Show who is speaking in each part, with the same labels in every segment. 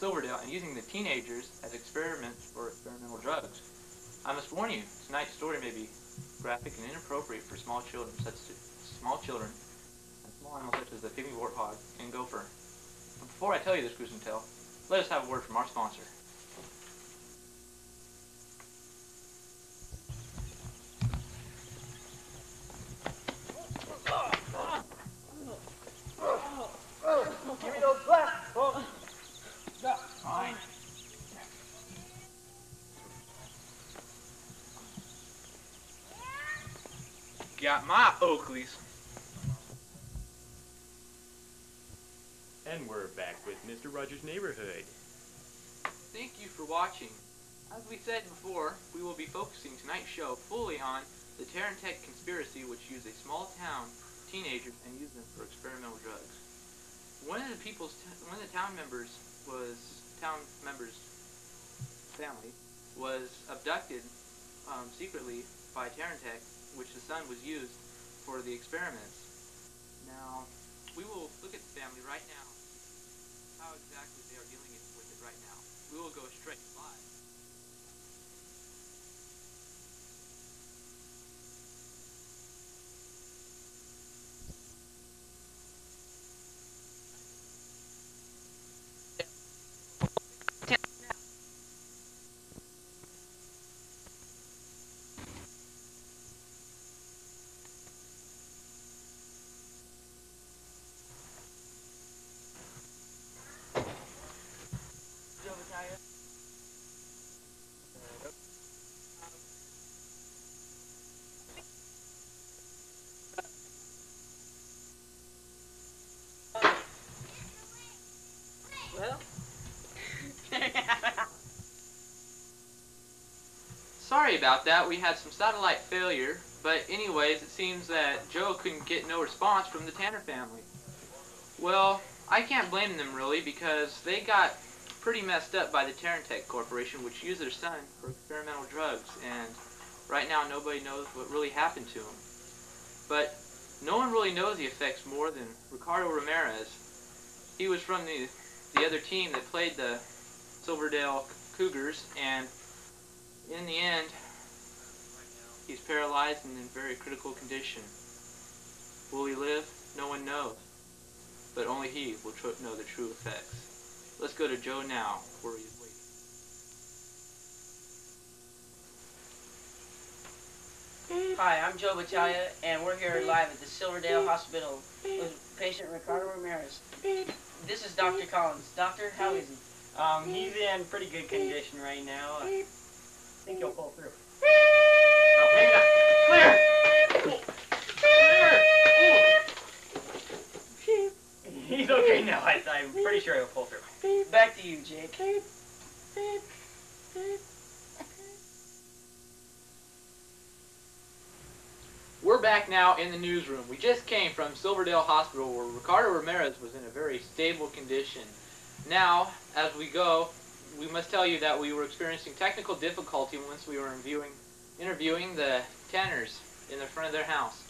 Speaker 1: Silverdale and using the teenagers as experiments for experimental drugs. I must warn you, tonight's story may be graphic and inappropriate for small children, and small animals such as the pygmy warthog and gopher. But before I tell you this gruesome tale, let us have a word from our sponsor.
Speaker 2: Give me those glasses.
Speaker 1: Fine. Got my Oakleys.
Speaker 3: And we're back with Mr. Rogers' Neighborhood.
Speaker 1: Thank you for watching. As we said before, we will be focusing tonight's show fully on the Tarrantech conspiracy, which used a small town teenagers and used them for experimental drugs. One of the town members' family was abducted secretly by Tarrantech, which the son was used for the experiments. Now, we will look at the family right now, how exactly they are dealing with it right now. We will go straight live.
Speaker 2: Well,
Speaker 1: Sorry about that, we had some satellite failure, but anyways, it seems that Joe couldn't get no response from the Tanner family. Well, I can't blame them really, because they got pretty messed up by the Tarrantech Corporation, which used their son for experimental drugs, and right now nobody knows what really happened to him. But no one really knows the effects more than Ricardo Ramirez. He was from the other team that played the Silverdale Cougars, and in the end, he's paralyzed and in very critical condition. Will he live? No one knows. But only he will know the true effects. Let's go to Joe now, where he's waiting.
Speaker 2: hi, I'm Joe Battaglia, and we're here live at the Silverdale Hospital with patient Ricardo Ramirez. This is Dr. Collins. Doctor, how is he?
Speaker 4: He's in pretty good condition right now. I think he'll pull through.
Speaker 1: Clear!
Speaker 4: He's okay now. I'm pretty sure he'll pull through.
Speaker 2: Back to you, Jake.
Speaker 1: We're back now in the newsroom. We just came from Silverdale Hospital where Ricardo Ramirez was in a very stable condition. Now, as we go, we must tell you that we were experiencing technical difficulty once we were interviewing the Tanners in the front of their house.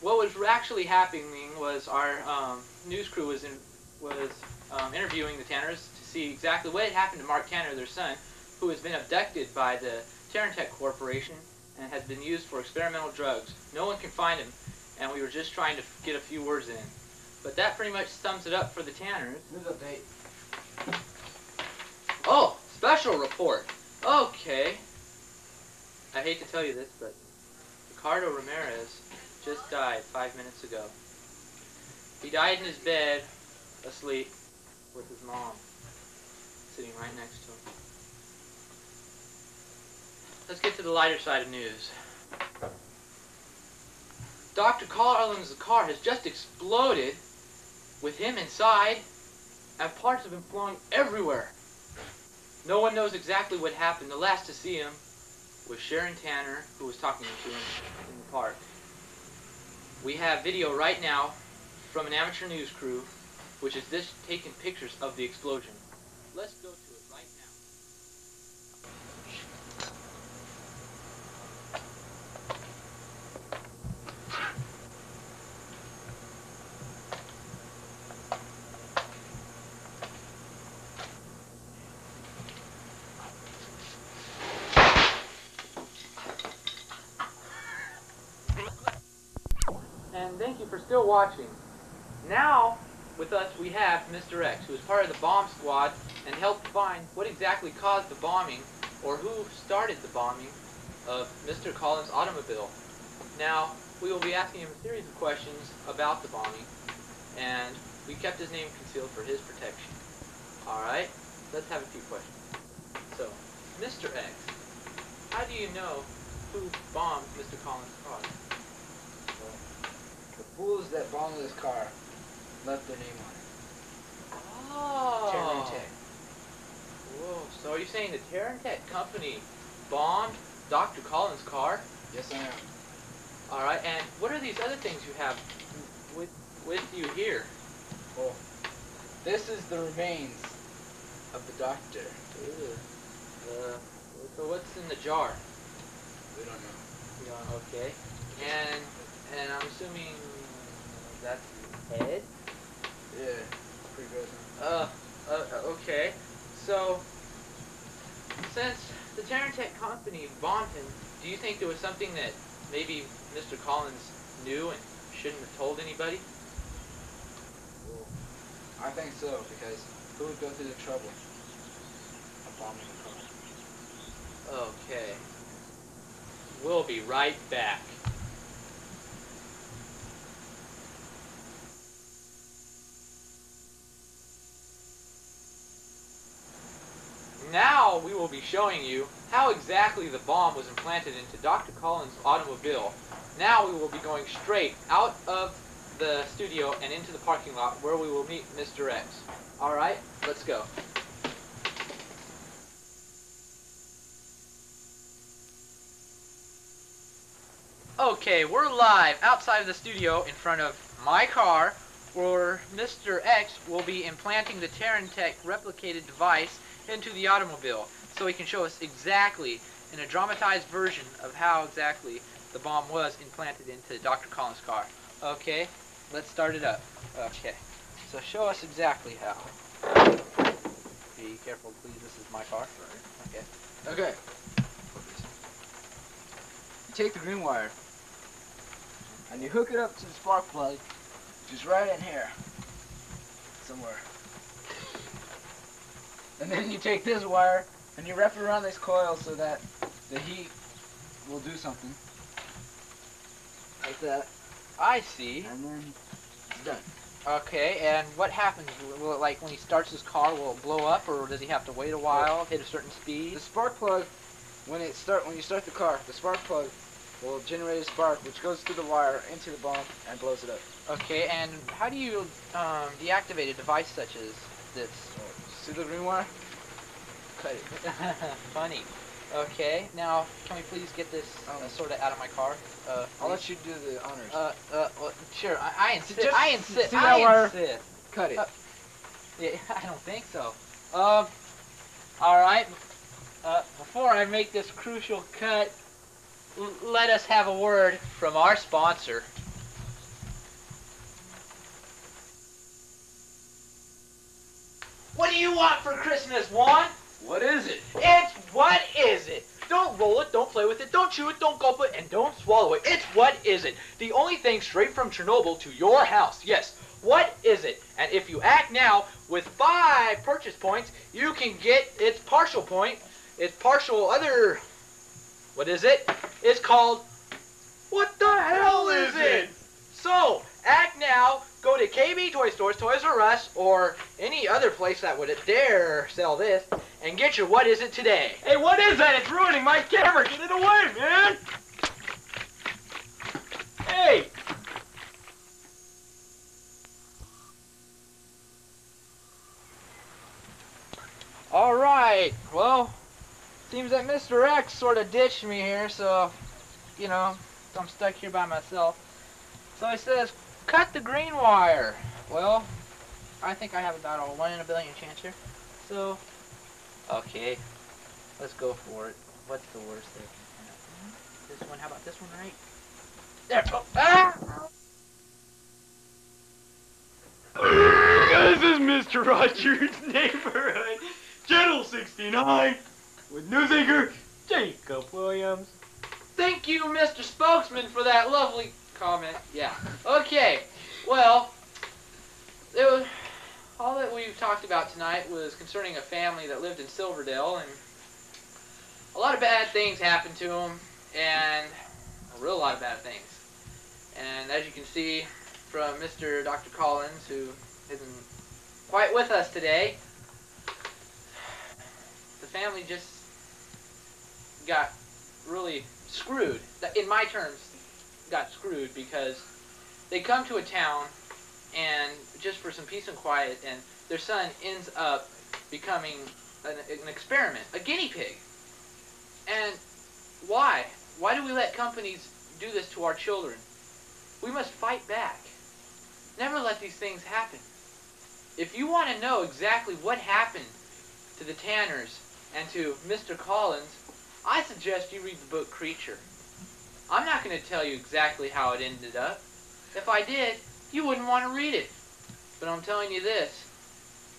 Speaker 1: What was actually happening was our news crew was interviewing the Tanners to see exactly what had happened to Mark Tanner, their son, who has been abducted by the Tarrantech Corporation and has been used for experimental drugs. No one can find him, and we were just trying to get a few words in. But that pretty much sums it up for the Tanners.
Speaker 5: News update.
Speaker 1: Oh, special report. Okay. I hate to tell you this, but Ricardo Ramirez just died 5 minutes ago. He died in his bed, asleep, with his mom sitting right next to him. Let's get to the lighter side of news. Dr. Collins' car has just exploded with him inside, and parts have been flowing everywhere. No one knows exactly what happened. The last to see him was Sharon Tanner, who was talking to him in the park. We have video right now from an amateur news crew, which is this taking pictures of the explosion. Let's go to it right now. and thank you for still watching. Now, with us, we have Mr. X, who is part of the bomb squad and helped find what exactly caused the bombing, or who started the bombing of Mr. Collins' automobile. Now, we will be asking him a series of questions about the bombing, and we kept his name concealed for his protection. Alright, let's have a few questions. So, Mr. X, how do you know who bombed Mr. Collins' car?
Speaker 5: Well, the fools that bombed this car left their name on it.
Speaker 1: Oh.
Speaker 5: Tech.
Speaker 1: Whoa, so are you saying the Tech company bombed Dr. Collins' car?
Speaker 5: Yes, I am.
Speaker 1: Alright, and what are these other things you have with you here?
Speaker 5: Well, this is the remains of the doctor.
Speaker 1: So what's in the jar?
Speaker 5: We don't know.
Speaker 1: You don't, okay. And I'm assuming that's his head?
Speaker 5: Yeah, pretty gross, huh?
Speaker 1: Okay. So, since the Tech company bombed him, do you think there was something that maybe Mr. Collins knew and shouldn't have told anybody?
Speaker 5: Well, I think so, because who would go through the trouble of bombing a car?
Speaker 1: Okay. We'll be right back. Now we will be showing you how exactly the bomb was implanted into Dr. Collins' automobile. Now we will be going straight out of the studio and into the parking lot where we will meet Mr. X. Alright, let's go. Okay, we're live outside of the studio in front of my car where Mr. X will be implanting the Tech replicated device into the automobile so he can show us exactly in a dramatized version of how exactly the bomb was implanted into Dr. Collins' car. Okay, let's start it up. Okay, so show us exactly how. Be careful, please. This is my car. Okay.
Speaker 5: Okay. You take the green wire and you hook it up to the spark plug, which is right in here, somewhere. And then you take this wire and you wrap it around this coil so that the heat will do something. Like that.
Speaker 1: I see.
Speaker 5: And then it's done.
Speaker 1: Okay, and what happens? Will it, like, when he starts his car, will it blow up, or does he have to wait a while, hit a certain speed?
Speaker 5: The spark plug, when you start the car, the spark plug will generate a spark which goes through the wire into the bomb and blows it up.
Speaker 1: Okay, and how do you deactivate a device such as this?
Speaker 5: See the green wire?
Speaker 1: Cut it. Funny. Okay, now can we please get this sort of out of my car?
Speaker 5: I'll let you do the honors.
Speaker 1: Well, sure. I insist.
Speaker 5: Just
Speaker 1: I insist.
Speaker 5: see that wire?
Speaker 1: Insist.
Speaker 5: Cut it.
Speaker 1: Yeah, I don't think so. All right. Before I make this crucial cut, let us have a word from our sponsor. What do you want for Christmas, Juan?
Speaker 5: What is it?
Speaker 1: It's what is it? Don't roll it, don't play with it, don't chew it, don't gulp it, and don't swallow it. It's what is it? The only thing straight from Chernobyl to your house. Yes, what is it? And if you act now, with 5 purchase points, you can get its partial point, its partial other... What is it? It's called... What the hell is it? So, act now, go to KB Toy Stores, Toys R Us, or any other place that would dare sell this, and get your What Is It today.
Speaker 4: Hey, what is that? It's ruining my camera. Get it away, man. Hey.
Speaker 1: Alright, well, seems that Mr. X sort of ditched me here, so, you know, I'm stuck here by myself. So he says, cut the green wire. Well, I think I have about a 1 in a billion chance here. So, okay, let's go for it. What's the worst thing? This one, how about this one, right? There, oh, ah!
Speaker 3: This is Mr. Rogers' neighborhood, Channel 69, with news anchor Jacob Williams.
Speaker 1: Thank you, Mr. Spokesman, for that lovely comment. Yeah. Okay. Well, all that we've talked about tonight was concerning a family that lived in Silverdale, and a lot of bad things happened to them, and a real lot of bad things. And as you can see from Mr. Dr. Collins, who isn't quite with us today, the family just got really screwed. In my terms, got screwed because they come to a town and just for some peace and quiet, and their son ends up becoming an experiment, a guinea pig. And why? Why do we let companies do this to our children? We must fight back. Never let these things happen. If you want to know exactly what happened to the Tanners and to Mr. Collins, I suggest you read the book Creature. I'm not going to tell you exactly how it ended up. If I did, you wouldn't want to read it. But I'm telling you this,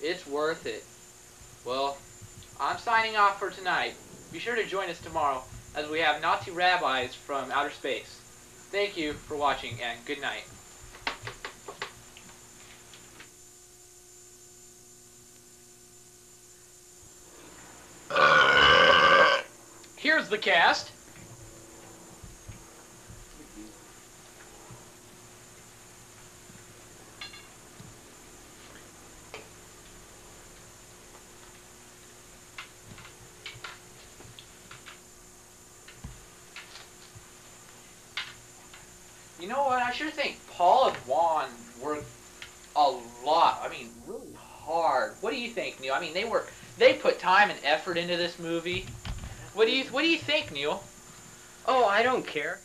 Speaker 1: it's worth it. Well, I'm signing off for tonight. Be sure to join us tomorrow as we have Nazi rabbis from outer space. Thank you for watching, and good night.
Speaker 3: Here's the cast.
Speaker 1: You know what? I sure think Paul and Juan worked a lot. I mean, really hard. What do you think, Neil? I mean, they put time and effort into this movie. What do you think, Neil?
Speaker 4: Oh, I don't care.